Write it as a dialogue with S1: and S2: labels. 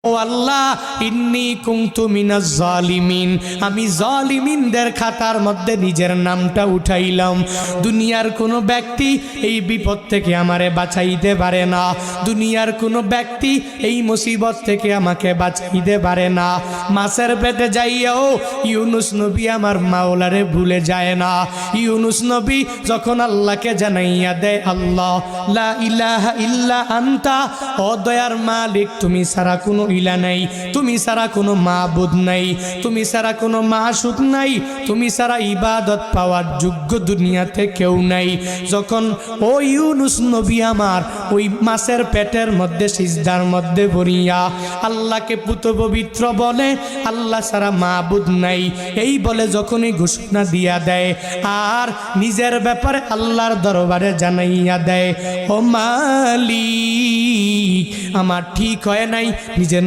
S1: ও আল্লাহ ইন্নী কুনতু মিনাজ জালিমিন, আমি জালিমিনদের খাতার মধ্যে নিজের নামটা উঠাইলাম। দুনিয়ার কোনো ব্যক্তি এই বিপদ থেকে আমারে বাঁচাইতে পারে না, দুনিয়ার কোনো ব্যক্তি এই মুসিবত থেকে আমাকে বাঁচাইতে পারে না। মাছের পেটে যাইয়াও ইউনুস নবী আমার মাওলারে ভুলে যায় না। ইউনুস নবী যখন আল্লাহকে জানাইয়া দেয়, আল্লাহ লা ইলাহা ইল্লা আনতা, ও দয়ার মালিক তুমি ছাড়া কোনো ইলা নাই, তুমি ছাড়া কোনো মাবুদ নাই, তুমি ছাড়া কোনো মাসুক নাই, তুমি ছাড়া ইবাদত পাওয়ার যোগ্য দুনিয়াতে কেউ নাই। যখন ও ইউনুস নবী আমার ওই মাছের পেটের মধ্যে সিজদার মধ্যে পড়িয়া আল্লাহকে পুত পবিত্র বলে, আল্লাহ ছাড়া মাবুদ নাই এই বলে যখনই ঘোষণা দিয়া দেয় আর নিজের ব্যাপারে আল্লাহর দরবারে জানাইয়া দেয়, ও মালিক আমার ঠিক হয় নাই, নিজের